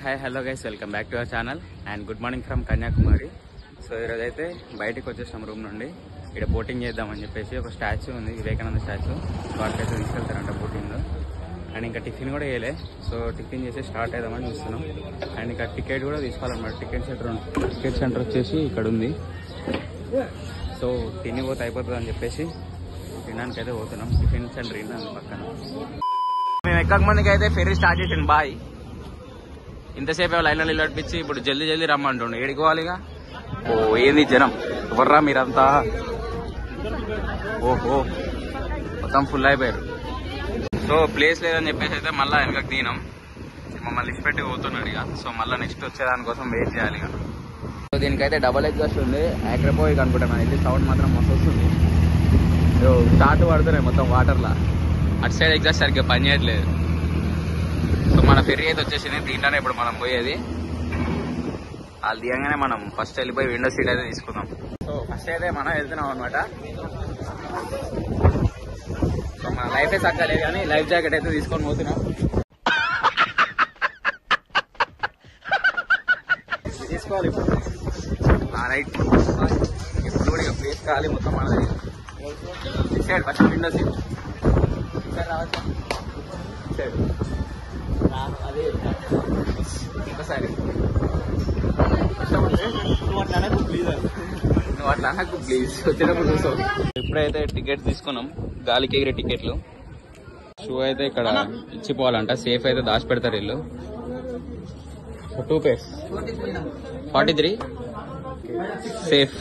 Hi hello guys, welcome back to our channel and good morning from Kanyakumari. So ఈరోజు అయితే బయటకు వచ్చేసాం room నుండి. ఇక్కడ బోటింగ్ చేద్దామని చెప్పేసి ఒక స్టాచ్యూ ఉంది, వివేకానంద స్టాచ్యూ. వాటికైతే తీసుకెళ్తారంట బోటింగ్. అండ్ ఇంకా టిఫిన్ కూడా వేయలే, సో టిఫిన్ చేసి స్టార్ట్ అవుదామని చూస్తున్నాం. అండ్ ఇంకా టికెట్ కూడా తీసుకోవాలన్నమాట. టికెట్ సెంటర్ వచ్చేసి ఇక్కడ ఉంది. సో తిని పోతే అయిపోతుంది అని చెప్పేసి తినడానికి అయితే పోతున్నాం. టిఫిన్ సెంటర్ ఇంటి పక్కన. మేము ఎక్కక మందికి అయితే ఫెర్రీ స్టార్ట్ చేసాను. బాయ్ ఇంతసేపు లైన్లో నిలబడిపించి ఇప్పుడు జల్దీ రమ్మంటుండే. ఏడుకోవాలిగా. ఓ ఏంది జనం, ఎవర్రా మీరంతా? ఓహో మొత్తం ఫుల్ అయిపోయారు. సో ప్లేస్ లేదని చెప్పేసి అయితే మళ్ళీ వెనకకు దిగినాం. మమ్మల్ని లిస్ట్ పెట్టి పోతున్నాడు ఇక. సో మళ్ళీ నెక్స్ట్ వచ్చేదానికోసం వెయిట్ చేయాలి ఇక. సో దీనికైతే డబల్ ఎగ్జాస్ట్ ఉంది. యాక్రపోయిక్ అనుకుంటాను అయితే. సౌండ్ మాత్రం మస్తు వస్తుంది. స్టార్ట్ పడుతున్నాయి మొత్తం వాటర్లా. అటు సైడ్ ఎగ్జాస్ట్ సరిగ్గా పని చేయట్లేదు. సో మన ఫెర్రీ అయితే వచ్చేసింది. దీంట్లోనే ఇప్పుడు మనం పోయేది. వాళ్ళు దిగంగానే మనం ఫస్ట్ వెళ్ళిపోయి విండో సీట్ అయితే తీసుకుందాం. సో ఫస్ట్ అయితే మనం వెళ్తున్నాం అనమాట. సో మన లైఫే సక్కలేదు కానీ లైఫ్ జాకెట్ అయితే తీసుకొని పోతున్నాం. తీసుకోవాలి ఇప్పుడు. రైట్, ఇప్పుడు కూడా ఇక ప్లేస్ కావాలి మొత్తం మనది. Side first window seat. సరే రావచ్చు. సైడ్ అదే ఇంకోసారి నువ్వు అట్లా నాకు ప్లీజ్ వచ్చినప్పుడు చూసావు. ఇప్పుడైతే టికెట్స్ తీసుకున్నాం, గాలికి ఎగిరే టికెట్లు. షూ అయితే ఇక్కడ ఇచ్చిపోవాలంట. సేఫ్ అయితే దాచి పెడతారు వీళ్ళు. 2 pairs 43 సేఫ్.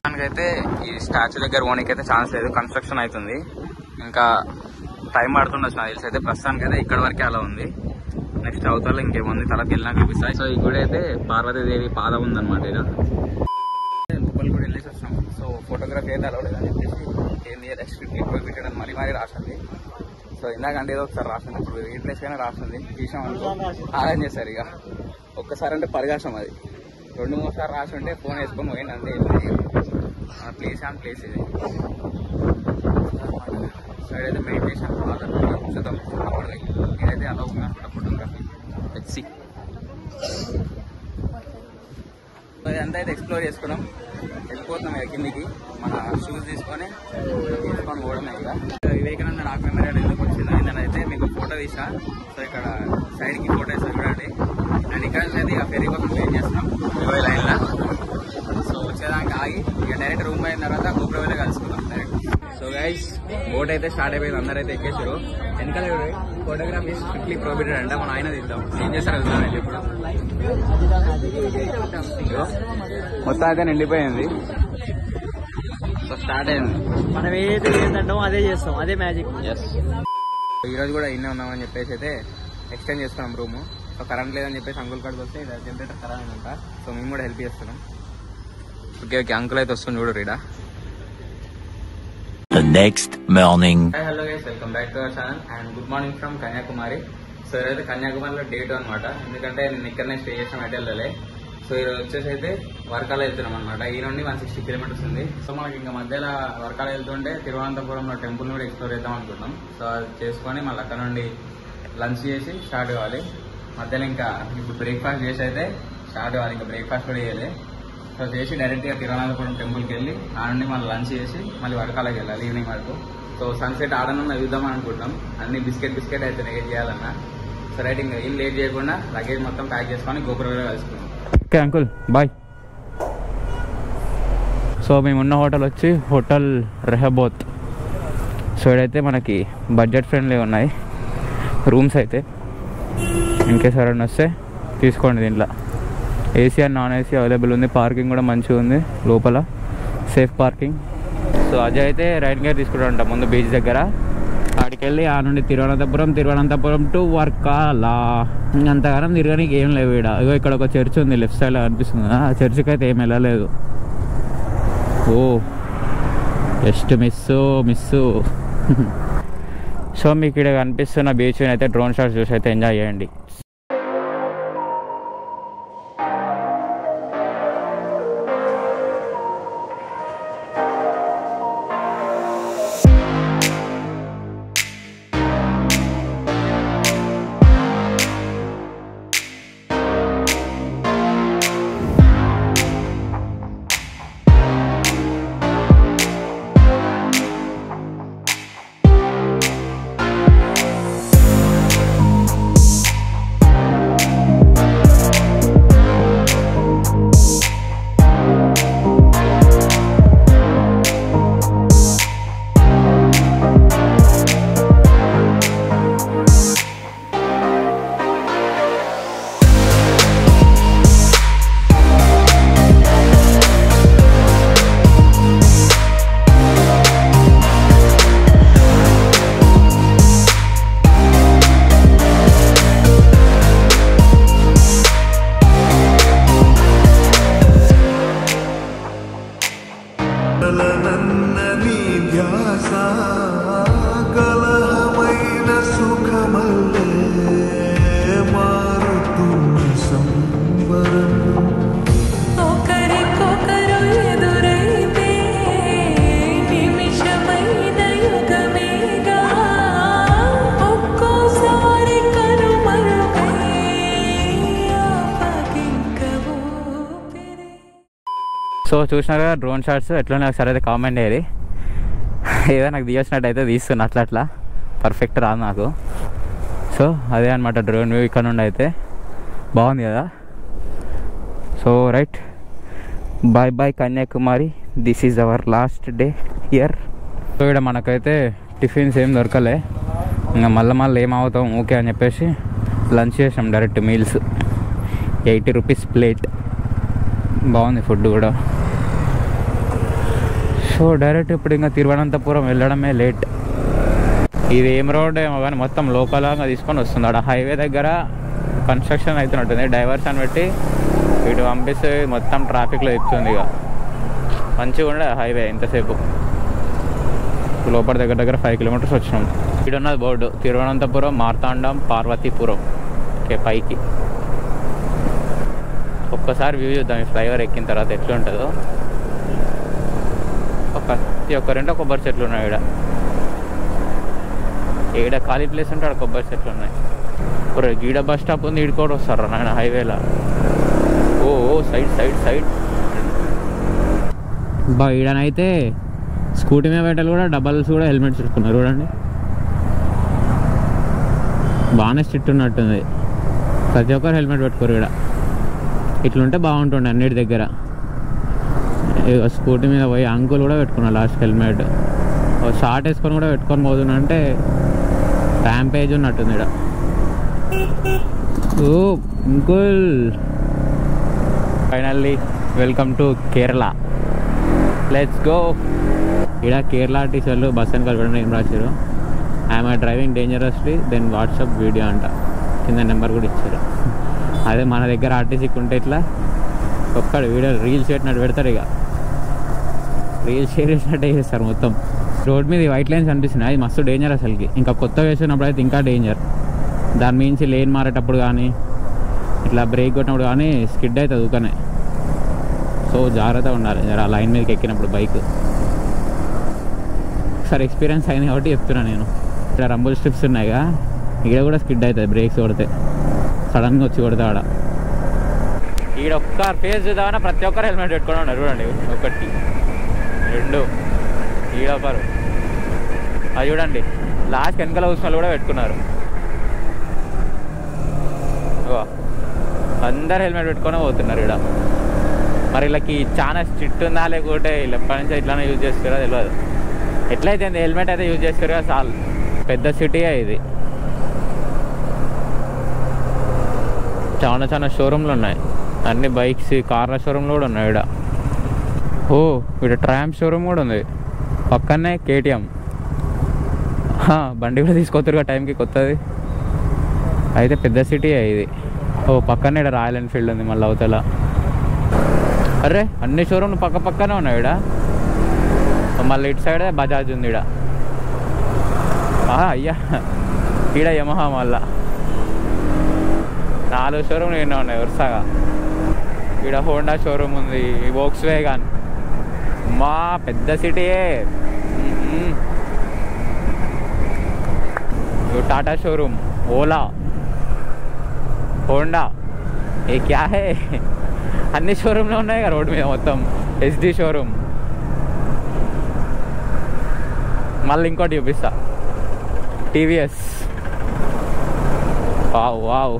దానికైతే ఈ స్టాచ్యూ దగ్గర పోనీకి అయితే ఛాన్స్ లేదు, కన్స్ట్రక్షన్ అవుతుంది. ఇంకా టైం పడుతుండొచ్చు నాకు తెలిసి. అయితే ప్రస్తుతానికి అయితే ఇక్కడ వరకే అలా ఉంది. నెక్స్ట్ అవతల ఇంకేముంది తర్వాత వెళ్ళినా చూపిస్తాయి. సో ఈ గుడి అయితే పార్వతీదేవి పాదం ఉందన్నమాట. ఇలా లోపలి కూడా వెళ్ళేసి వస్తాం. సో ఫోటోగ్రఫీ అయితే అలవలేదు అని చెప్పేసి ఏంది రెస్ట్రిక్ట్ ప్రొహిబిటెడ్ అని మరీ రాసింది. సో ఇందాకంటే ఏదో ఒకసారి రాసింది, ఇప్పుడు ఏ ప్లేస్ కైనా రాసింది. తీసాం అనుకో ఆగం చేస్తారు ఇక. ఒక్కసారి అంటే పరిగాసం అది. 2-3 సార్లు రాసి ఉంటే ఫోన్ వేసుకొని పోయింది అంతే. ప్లేస్ ఆన్ ప్లేస్ ఇది. సైడ్ అయితే మెడిటేషన్ చూద్దాం. ఇదైతే అలా ఉందనుకుంటా ఫోటోగ్రఫీ. హెచ్సి ఇదంతా అయితే ఎక్స్ప్లోర్ చేసుకున్నాం. వెళ్ళిపోతున్నాం ఇక కిందికి. మన షూస్ తీసుకొని పోవడమే ఇక. వివేకానంద రాక్ మెమోరియల్ ఎందుకు వచ్చిందో ఏంటనైతే మీకు ఫోటో తీసా. సో ఇక్కడ సైడ్కి ఫోటో వేస్తాను చూడండి. అండ్ ఇక్కడ నుంచి అయితే ఇక ఫెరీ కోసం వెయిట్ చేస్తున్నాం రివై లైన్లో. సో వచ్చేదానికి ఆగి ఇక డైరెక్ట్ రూమ్ అయిన తర్వాత గోపురవేలో కలుసుకుందాం డైరెక్ట్. సో గైస్ బోట్ అయితే స్టార్ట్ అయిపోయింది. అందరైతే ఎక్కేసారు. వెనకాల ఫోటోగ్రఫీ స్ట్రిక్ట్లీ ప్రొహిబిటెడ్ అంట. మన ఆయన తీద్దాం. ఏం చేస్తారు వెళ్తానండి ఇప్పుడు. మొత్తం అయితే నిండిపోయింది. సో స్టార్ట్ అయింది. మనం ఏదైతే ఏంటంటామో అదే చేస్తాం, అదే మ్యాజిక్. ఎస్, ఈరోజు కూడా ఇన్నే ఉన్నామని చెప్పేసి అయితే ఎక్స్టెండ్ చేసుకున్నాం రూము. సో కరెంట్ లేదని చెప్పేసి అంకుల్ కాడికి వస్తే జనరేటర్ ఖరాబ్ అయిందంట. సో మేము కూడా హెల్ప్ చేస్తున్నాం. ఓకే అంకుల్ అయితే వస్తుంది చూడు Rida. The next morning. Hi, hello guys, welcome back to our channel and good morning from Kanyakumari. So ఈరోజు కన్యాకుమారిలో డే 2 అనమాట. ఎందుకంటే నేను ఇక్కడనే స్టే చేసాం, ఎటు వెళ్ళలే. సో ఈరోజు వచ్చేసి అయితే వర్కాల వెళ్తున్నాం అనమాట. ఈ నుండి 160 kilometers ఉంది. సో మనకి ఇంకా మధ్యలో వర్కాల వెళ్తుంటే తిరువనంతపురంలో టెంపుల్ కూడా ఎక్స్ప్లోర్ చేద్దాం అనుకుంటున్నాం. సో అది చేసుకొని మళ్ళీ అక్కడ నుండి లంచ్ చేసి స్టార్ట్ కావాలి. మధ్యలో ఇంకా ఇప్పుడు బ్రేక్ఫాస్ట్ చేసి అయితే స్టార్ట్ కావాలి. ఇంకా బ్రేక్ఫాస్ట్ కూడా చేయాలి. సో చేసి డైరెక్ట్గా తిరువనంతపురం టెంపుల్కి వెళ్ళి ఆ నుండి మళ్ళీ లంచ్ చేసి మళ్ళీ వర్కాలకి వెళ్ళాలి ఈవినింగ్ వరకు. సో సన్సెట్ ఆడనున్న చూద్దామని అనుకుంటున్నాం. అన్ని బిస్కెట్ అయితే నెగెట్ చేయాలన్నా. సో రైట్ ఇంకా ఏం లేట్ చేయకుండా లగేజ్ మొత్తం ప్యాక్ చేసుకొని గోపురంలో కలుసుకున్నాం. Okay uncle bye. సో మేమున్న హోటల్ వచ్చి హోటల్ రెహబోత్. సో ఇదైతే మనకి బడ్జెట్ ఫ్రెండ్లీ ఉన్నాయి రూమ్స్ అయితే. ఇన్కేస్ ఎవరైనా వస్తే తీసుకోండి. దీంట్లో AC and non AC available ఉంది. పార్కింగ్ కూడా మంచిగా ఉంది లోపల, సేఫ్ పార్కింగ్. సో అజయ్ అయితే రైడ్ గేర్ తీసుకుంటాడంట ముందు బీచ్ దగ్గర. అక్కడికి వెళ్ళి ఆ నుండి తిరువనంతపురం టు వర్కాలా. అంతగానం తిరగడానికి ఏం లేవు ఇక్కడ. ఇగో ఇక్కడ ఒక చర్చ్ ఉంది లెఫ్ట్ సైడ్లో కనిపిస్తుంది. ఆ చర్చ్కి అయితే ఏం వెళ్ళలేదు. ఓ జస్ట్ మిస్సు. సో మీకు ఇక్కడ కనిపిస్తున్న బీచ్ అయితే డ్రోన్ షాట్స్ చూసి అయితే ఎంజాయ్ చేయండి. సో చూసినారు కదా డ్రోన్ షాట్స్ ఎట్లా ఒకసారి అయితే కామెంట్ అయ్యేది. ఏదో నాకు తీసినట్టు అయితే తీస్తున్నా అట్లా పర్ఫెక్ట్ రాదు నాకు. సో అదే అనమాట డ్రోన్ వ్యూ ఇక్కడ నుండి అయితే బాగుంది కదా. So right, bye bye Kanyakumari, this is our last day here. So ఇక్కడ మనకైతే టిఫిన్స్ ఏం దొరకలే, ఇంకా మళ్ళీ ఏమవుతాం ఓకే అని చెప్పేసి లంచ్ చేసాం డైరెక్ట్ మీల్స్. 80 రూపీస్ ప్లేట్, బాగుంది ఫుడ్ కూడా. సో డైరెక్ట్ ఇప్పుడు ఇంకా తిరువనంతపురం వెళ్ళడమే లేట్. ఇది ఏం రోడ్ ఏమో కానీ మొత్తం లోపలగా తీసుకొని వస్తుంది. అక్కడ హైవే దగ్గర కన్స్ట్రక్షన్ అవుతున్నట్టుంది, డైవర్షన్ పెట్టి ఇటు పంపిస్తే మొత్తం ట్రాఫిక్లో ఇస్తుంది. ఇక మంచిగా ఉండే హైవే ఇంతసేపు. లోపల దగ్గర 5 కిలోమీటర్స్ వచ్చినాం. ఇక్కడ ఉన్నది బోర్డు తిరువనంతపురం మార్తాండం పార్వతీపురం పైకి. ఒక్కసారి వ్యూ చూద్దాం ఈ ఫ్లైఓవర్ ఎక్కిన తర్వాత ఎట్లా ఉంటుందో. ప్రతి ఒక్కరింటే కొబ్బరి చెట్లు ఉన్నాయి. ఈడ ఖాళీ ప్లేస్ ఉంటే ఆడ కొబ్బరి చెట్లు ఉన్నాయి. గీడ బస్ స్టాప్ ఉంది, ఈడ కూడా వస్తారు నాయన హైవేలో. ఓ సైడ్ బా. ఈడనైతే స్కూటీ మీద పెట్టాలి కూడా డబల్స్ కూడా హెల్మెట్స్ పెట్టుకున్నారు చూడండి. బాగానే స్ట్రిక్ట్ ఉన్నట్టుంది, ప్రతి ఒక్కరు హెల్మెట్ పెట్టుకోరు ఇక్కడ. ఇట్లుంటే బాగుంటుండే అన్నిటి దగ్గర. స్కూటీ మీద పోయి అంకుల్ కూడా పెట్టుకున్నా లాస్ట్ హెల్మెట్. షార్ట్ వేసుకొని కూడా పెట్టుకొని పోతున్నా అంటే ర్యాంపేజ్ ఉన్నట్టుంది ఇక్కడ. ఓ uncle, finally welcome to Kerala, let's go. ఇక్కడ కేరళ టీచర్లు బస్ అని కలపడం ఏం రాశారు, I'm driving dangerously then WhatsApp video అంట. కింద నెంబర్ కూడా ఇచ్చారు. అదే మన దగ్గర ఆర్టీసీకి ఉంటే ఇట్లా ఒక్కడు వీడియో రీల్స్ పెట్టినట్టు పెడతారు. ఇక రీల్స్ షేర్ చేసినట్టే చేస్తారు మొత్తం. రోడ్ మీద వైట్ లైన్స్ అనిపిస్తున్నాయి, అది మస్తు డేంజర్ అసలుకి. ఇంకా కొత్త వేసినప్పుడు అయితే ఇంకా డేంజర్. దాని మించి లేన్ మారేటప్పుడు కానీ ఇట్లా బ్రేక్ కొట్టినప్పుడు కానీ స్కిడ్ అవుతుంది ఊకనే. సో జాగ్రత్తగా ఉండాలి జర ఆ లైన్ మీదకి ఎక్కినప్పుడు బైక్. ఒకసారి ఎక్స్పీరియన్స్ అయింది కాబట్టి చెప్తున్నా నేను. ఇక్కడ రంబుల్ స్ట్రిప్స్ ఉన్నాయిగా, ఇక్కడ కూడా స్కిడ్ అవుతుంది బ్రేక్స్ కొడితే, సడన్గా వచ్చి కొడితే ఆడ. ఈడ ఒక్క ఫేస్ చూద్దామన్నా ప్రతి ఒక్కరు హెల్మెట్ పెట్టుకొని ఉన్నారు చూడండి. 1 2 ఈడొకరు, అది చూడండి లాస్ట్ వెనకాల కూర్చున్న కూడా పెట్టుకున్నారు. అందరు హెల్మెట్ పెట్టుకొని పోతున్నారు ఇక్కడ. మరి వీళ్ళకి చాలా స్ట్రిక్ట్ ఉందా లేకుంటే వీళ్ళు ఎప్పటి నుంచి ఇట్లానే యూజ్ చేస్తారో తెలియదు. ఎట్లయితే హెల్మెట్ అయితే యూజ్ చేస్తారు కదా చాలు. పెద్ద సిటీయే ఇది, చాలా షోరూమ్లు ఉన్నాయి. అన్ని బైక్స్ కార్ల షోరూమ్లు కూడా ఉన్నాయి ఇక్కడ. ఓ ఇక్కడ ట్రామ్ షోరూమ్ కూడా ఉంది పక్కనే. కేటీఎం బండి కూడా తీసుకొస్తారు టైంకి కొత్తది. అయితే పెద్ద సిటీ ఇది. ఓ పక్కనే ఇక్కడ రాయల్ ఎన్ఫీల్డ్ ఉంది మళ్ళీ అవతల. అరే అన్ని షోరూమ్లు పక్కనే ఉన్నాయి ఇక్కడ. మళ్ళీ ఇటు సైడ్ బజాజ్ ఉంది ఇక్కడ. అయ్యా ఈడ యమహా మళ్ళా 4 షోరూమ్లు ఎన్నో ఉన్నాయి వరుసగా. ఇక్కడ హోండా షోరూమ్ ఉంది, వోక్స్ వేగన్. మా పెద్ద సిటీయే. టాటా షోరూమ్, ఓలా, హోండా, ఏ క్యా హే అన్ని షోరూమ్లో ఉన్నాయి కదా రోడ్డు మీద మొత్తం. SD showroom. మళ్ళీ ఇంకోటి చూపిస్తా, టీవీఎస్. వావ్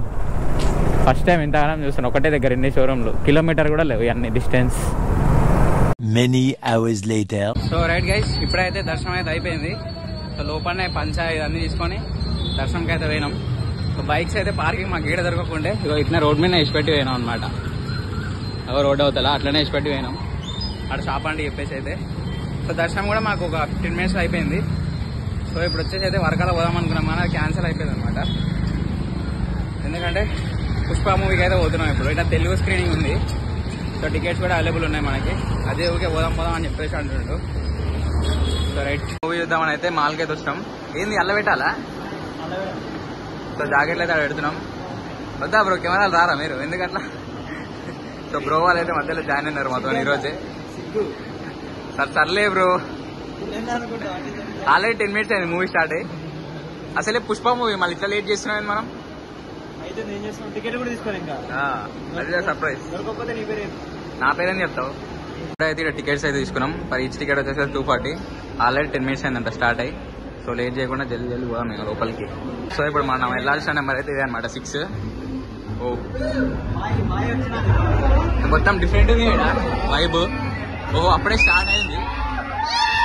ఫస్ట్ టైం ఇంతగానం చూస్తాను ఒకటే దగ్గర ఇన్ని షోరూమ్లు. కిలోమీటర్ కూడా లేవు అన్ని distance. Many hours later. So right guys, ఇప్పుడైతే దర్శనం అయితే అయిపోయింది. సో లోపలనే పంచాయతీ అన్ని తీసుకొని దర్శనంకి అయితే పోయినాం. సో బైక్స్ అయితే పార్కింగ్ మాకు గీడ దొరకకుండే ఇగో ఇట్లా రోడ్ మీద వేసిపెట్టి పోయినాం అనమాట. రోడ్ అవుతా అట్లనే వేసిపెట్టి పోయినాం. అక్కడ షాప్ అండి చెప్పేసి అయితే. సో దర్శనం కూడా మాకు ఒక 15 minutes అయిపోయింది. సో ఇప్పుడు వచ్చేసి అయితే వర్గాలో పోదాం అనుకున్నాం కానీ అది క్యాన్సిల్ అయిపోయింది అనమాట. ఎందుకంటే పుష్ప మూవీకి అయితే పోతున్నాం ఇప్పుడు. ఇట్లా తెలుగు స్క్రీనింగ్ ఉంది. సో టికెట్స్ కూడా అవైలబుల్ ఉన్నాయి మనకి. అదే ఊరికే పోదాం అని చెప్పేసి అంటుండ్రు. సో రైట్, మూవీ చూద్దామని అయితే మాల్కి అయితే వస్తాం. ఏంది అల్ల పెట్టాలా? సో జాకెట్లు అయితే పెడుతున్నాం. వద్దా బ్రో, కెమెరాలు రారా మీరు ఎందుకట్లా? సో బ్రో వాళ్ళు అయితే మధ్యలో జాయిన్ అయినారు మాతో ఈరోజే. సర్లే బ్రో, ఆల్రెడీ 10 minutes అయింది మూవీ స్టార్ట్ అయ్యి. అసలే పుష్ప మూవీ మళ్ళీ ఇట్లా లేట్ చేస్తున్నాం మనం. టికెట్ కూడా తీసుకోవాలి ఇంకా. అదే సర్ప్రైజ్. దొరకకపోతే నీ పేరు నా పేరేం చెప్తావు? అయితే ఇక్కడ టికెట్స్ అయితే తీసుకున్నాం. మరి ఈచ్ టికెట్ వచ్చేసి 240. ఆల్రెడీ 10 minutes అయిందంట స్టార్ట్ అయ్యి. సో లేట్ చేయకుండా జల్దీ పోదాం మేము లోపలికి. సో ఇప్పుడు మనం వెళ్ళాల్సిన నెంబర్ అయితే ఇదే అనమాట 6. ఓ మొత్తం డిఫరెంట్ ఉంది ఇక్కడ వైబ్. ఓహో అప్పుడే స్టార్ట్ అయింది.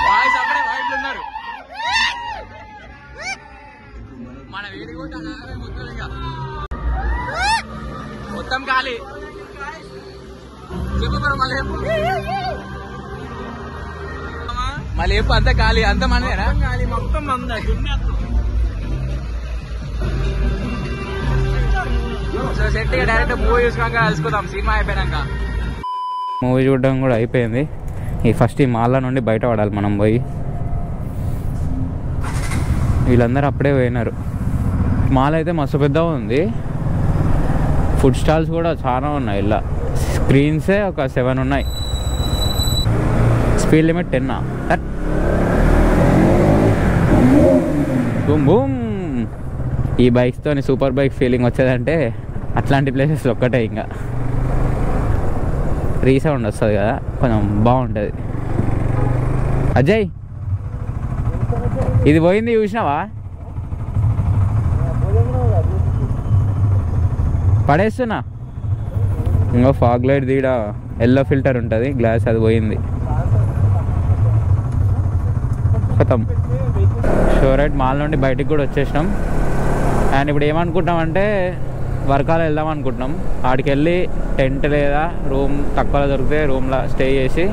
బాయ్స్ అప్పుడే వైబ్లు ఉన్నారు. మన వీడి కూడా మొత్తం ఖాళీ. మళ్ళీ ఎప్పుడు అంత ఖాళీ, అంత మనదేనా? మొత్తం మంద సో సెట్ డైరెక్ట్ మూవీ చూసుకున్నాక కలుసుకుందాం సినిమా అయిపోయాక. మూవీ చూడడం కూడా అయిపోయింది. ఫస్ట్ ఈ మాల్లో నుండి బయటపడాలి మనం పోయి. వీళ్ళందరూ అప్పుడే పోయినారు. మాల్ అయితే మస్తు పెద్దగా ఉంది. ఫుడ్ స్టాల్స్ కూడా చాలా ఉన్నాయి. ఇలా స్క్రీన్సే ఒక 7 ఉన్నాయి. Speed limit 10. Boom boom. ఈ బైక్స్తో సూపర్ బైక్ ఫీలింగ్ వచ్చేదంటే అట్లాంటి ప్లేసెస్లో ఒక్కటే. ఇంకా రీసౌండ్ వస్తుంది కదా, కొంచెం బాగుంటుంది. అజయ్ ఇది పోయింది చూసినావా? పడేస్తున్నా. ఇంకో ఫాగ్ లైట్ తీడ ఎల్లో ఫిల్టర్ ఉంటుంది గ్లాస్, అది పోయింది. ఖతం. షోరైట్ మాల్ నుండి బయటికి కూడా వచ్చేసినాం. అండ్ ఇప్పుడు ఏమనుకుంటామంటే వర్కాలో వెళ్దాం అనుకుంటున్నాం. ఆడికి వెళ్ళి టెంట్ లేదా రూమ్ తక్కువలో దొరికితే రూమ్లో స్టే చేసి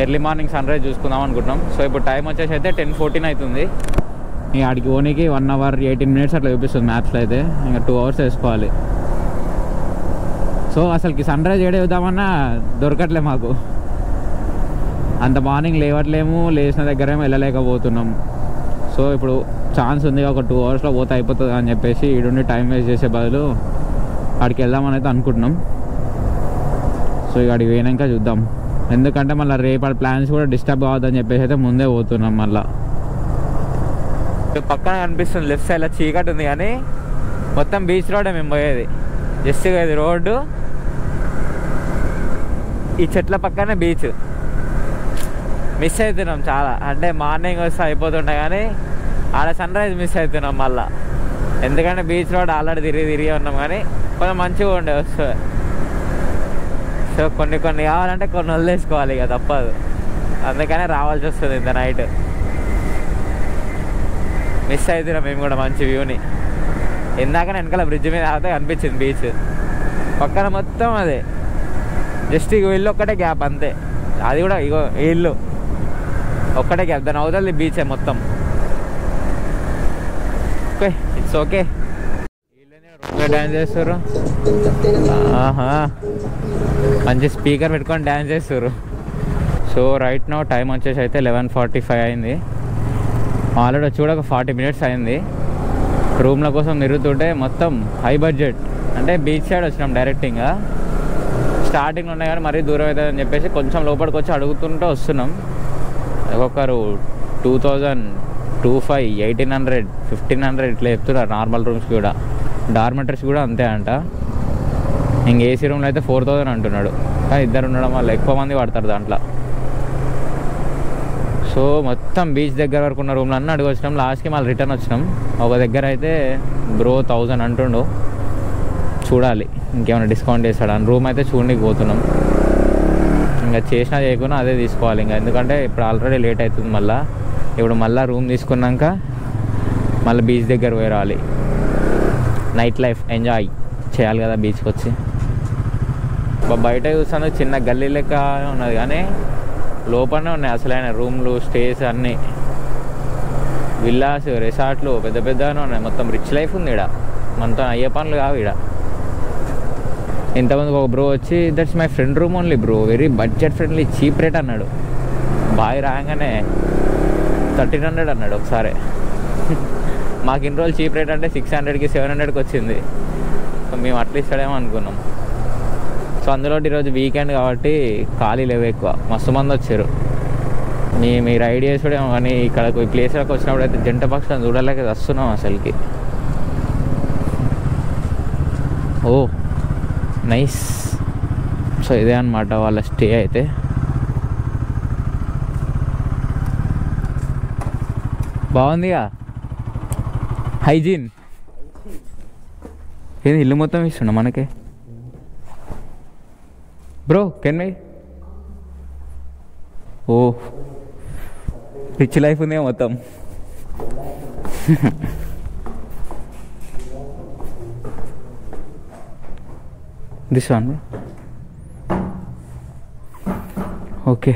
ఎర్లీ మార్నింగ్ సన్ రైజ్ చూసుకుందాం అనుకుంటున్నాం. సో ఇప్పుడు టైం వచ్చేసి అయితే 10:14 అవుతుంది. ఇంక ఆడికి ఓనికి 1 hour 18 minutes అట్లా చూపిస్తుంది మ్యాప్స్లో అయితే. ఇంకా 2 hours వేసుకోవాలి. సో అసలుకి సన్ రైజ్ ఏడే చూద్దామన్నా దొరకట్లే మాకు. అంత మార్నింగ్ లేవట్లేము, లేచిన దగ్గరేమో వెళ్ళలేకపోతున్నాం. సో ఇప్పుడు ఛాన్స్ ఉంది, ఒక 2 hours పోతే అయిపోతుంది అని చెప్పేసి ఈడుండి టైం వేస్ట్ చేసే బదులు ఆడికి వెళ్దామని అయితే అనుకుంటున్నాం. సో ఇక ఆడికి పోయినాక చూద్దాం. ఎందుకంటే మళ్ళీ రేపు ప్లాన్స్ కూడా డిస్టర్బ్ అవ్వద్దని చెప్పేసి అయితే ముందే పోతున్నాం. మళ్ళీ పక్కన కనిపిస్తుంది లెఫ్ట్ సైడ్లో చీకటి ఉంది కానీ మొత్తం బీచ్ రోడ్డే మేము పోయేది. జస్ట్ ఇది రోడ్డు, ఈ చెట్ల పక్కనే బీచ్. మిస్ అవుతున్నాం చాలా. అంటే మార్నింగ్ వస్తే అయిపోతుండే కానీ ఆడ సన్ రైజ్ మిస్ అవుతున్నాం మళ్ళీ. ఎందుకంటే బీచ్ రోడ్ ఆల్రెడీ తిరిగి ఉన్నాం కానీ కొంచెం మంచిగా ఉండే వస్తుంది. సో కొన్ని కావాలంటే కొన్ని వదిలేసుకోవాలి, ఇక తప్పదు. అందుకనే రావాల్సి వస్తుంది ఇంత నైట్. మిస్ అవుతున్నాం మేము కూడా మంచి వ్యూని. ఇందాకనే వెనకాల బ్రిడ్జ్ మీద ఆగితే కనిపించింది బీచ్. పక్కన మొత్తం అదే, జస్ట్ ఇగో ఇల్లు ఒక్కటే గ్యాప్ అంతే. అది కూడా ఇగో ఇల్లు ఒక్కటే గ్యాప్, దాని అవతల బీచే మొత్తం. Okay, it's okay. రూమ్లో డ్యాన్స్ చేస్తారు. ఆహా, మంచి స్పీకర్ పెట్టుకొని డ్యాన్స్ చేస్తారు. సో రైట్ నో టైం వచ్చేసి అయితే 11:45 అయింది. ఆల్రెడీ వచ్చి కూడా ఒక 40 minutes అయింది. రూమ్ల కోసం తిరుగుతుంటే మొత్తం హై బడ్జెట్. అంటే బీచ్ సైడ్ వచ్చినాం డైరెక్ట్. ఇంకా స్టార్టింగ్ ఉన్నాయి కానీ మరీ దూరం అవుతుంది అని చెప్పేసి కొంచెం లోపలికి వచ్చి అడుగుతుంటే వస్తున్నాం. ఒక్కొక్కరు 2000, 2500, 1800, 1500 ఇట్లా చెప్తున్నారు. నార్మల్ రూమ్స్ కూడా, డార్మెటరీస్ కూడా అంతే అంట. ఇంక ఏసీ రూమ్లో అయితే 4000 అంటున్నాడు. కానీ ఇద్దరు ఉండడం వల్ల ఎక్కువ మంది పడతారు దాంట్లో. సో మొత్తం బీచ్ దగ్గర వరకు ఉన్న రూమ్లో అన్నీ అడిగి వచ్చినాం. లాస్ట్కి మళ్ళీ రిటర్న్ వచ్చినాం. ఒక దగ్గర అయితే బ్రో 1000 అంటుండు. చూడాలి ఇంకేమైనా డిస్కౌంట్ చేస్తాడు అని. రూమ్ అయితే చూడడానికి పోతున్నాం. ఇంకా చేసినా చేయకుండా అదే తీసుకోవాలి ఇంకా. ఎందుకంటే ఇప్పుడు ఆల్రెడీ లేట్ అవుతుంది. ఇప్పుడు మళ్ళీ రూమ్ తీసుకున్నాక మళ్ళీ బీచ్ దగ్గర పోయి రావాలి. నైట్ లైఫ్ ఎంజాయ్ చేయాలి కదా బీచ్కి వచ్చి. బయట చూస్తాను చిన్న గల్లీ లెక్క ఉన్నది కానీ లోపలనే ఉన్నాయి అసలైన రూమ్లు, స్టేస్ అన్నీ. విల్లాస్, రిసార్ట్లు పెద్ద పెద్దగానే ఉన్నాయి. మొత్తం రిచ్ లైఫ్ ఉంది ఇక్కడ. మనతో అయ్యే పనులు కావు ఇక్కడ. ఇంతమంది ఒక బ్రో వచ్చి that's my friend room only bro, very budget friendly, cheap rate అన్నాడు. బాయ్ రాగానే 1300 అన్నాడు ఒకసారి. మాకు ఇన్ని రోజులు చీప్ రేట్ అంటే 600కి 700కి వచ్చింది. సో మేము అట్లా ఇస్తాడేమో అనుకున్నాం. సో అందులో ఈరోజు వీకెండ్ కాబట్టి ఖాళీ లేవు ఎక్కువ, మస్తు మంది వచ్చారు. మీరు ఐడియాస్ కూడా ఏమో కానీ ఇక్కడ ఈ ప్లేస్లోకి వచ్చినప్పుడు అయితే జంట పక్షులను చూడలేక వస్తున్నాం అసలుకి. ఓ నైస్. సో ఇదే అనమాట వాళ్ళ స్టే అయితే. బాగుందిగా హైజీన్. ఏది ఇల్లు మొత్తం ఇస్తున్నా మనకే బ్రో. కెన్ వై ఓ రిచ్ లైఫ్ ఉందే మొత్తం. This one okay.